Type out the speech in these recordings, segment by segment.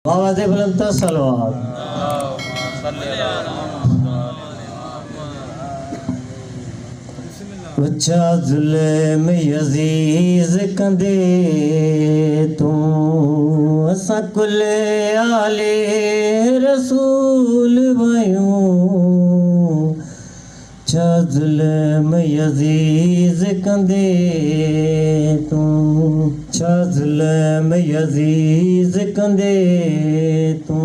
बाबा दे बुलंद सलवात। उच्चा जुल्म यजीज कंदे तू असा कुल आले रसूल वयूं। उच्चा जुल्म यजीज कंदे तू, उच्चा जुल्म यजीज कंदे तू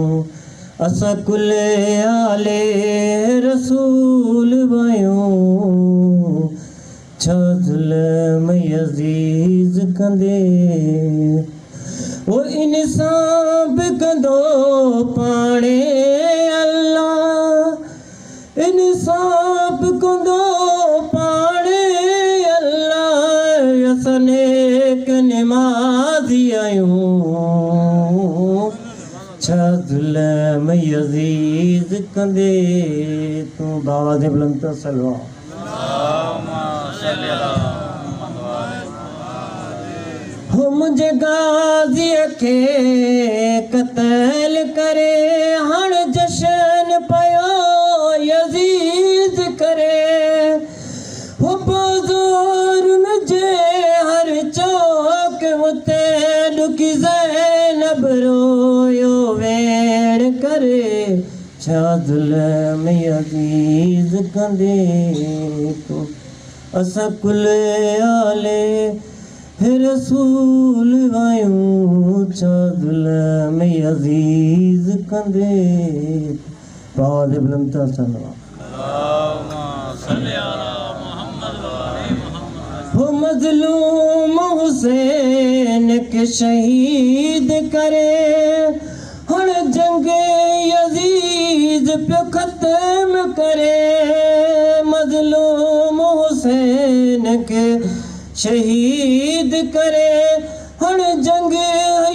असा कुल आले रसूल वयूं। छा जुल्म यजीज कंदे वो इंसाफ कंदो पाणे अल्लाह, इंसाफ कंदो पाणे अल्लाह। असां नेक निमाज़ी आहियूं। छा जुल्म यजीज कंदे तू बाबा दे बुलंद सलवा। हो मुझे गाज़ी के कत्ल करे हण जशन पयो यजीज करे। हो बुज़ुर्ग जे हर चौक उते दुखी ज़ैनब रोयो वेड़ करे। छा जुल्म यजीज कंदे तू असा कुल आले रसूल वयूं। छा जुल्म यजीज कंदे बाबा दे बुलंद सलवात। हो मज़लूम हुसैन के शहीद करे हण जंग यजीज पे खत्म करे। मज़लूम हुसैन के शहीद करे हण जंग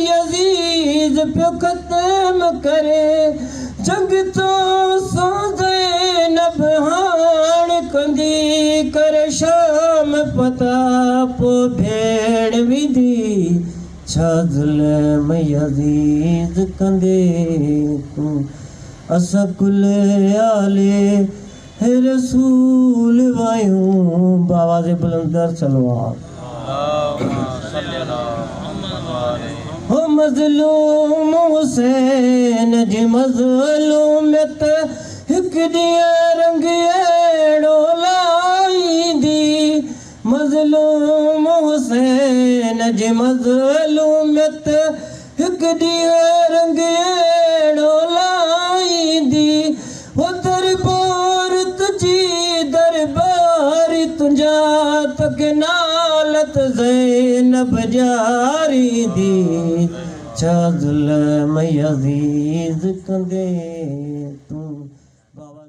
यजीज पे खत्म करे। जंग तो सो ज़ैनब हाण कंदी करे शाम पता पो भेड़ विधी। छा जुल्म यजीज कंदे तू असा कुल आले रसूल वयूं। बाबा दे बुलंद सलवात। हो मज़लूम हुसैन जी मज़लूमियत हिक ॾींहुं रंग अहिड़ो लाईंदी। मज़लूम हुसैन जी मज़लूमियत हिक ॾींहुं रंग अहिड़ो लाईंदी। हो दरबार तुझी दरबारी तुंहिंजा तक नालत ज़ैनब जारी दी। छा जुल्म यजीज कंदे तू बाबा।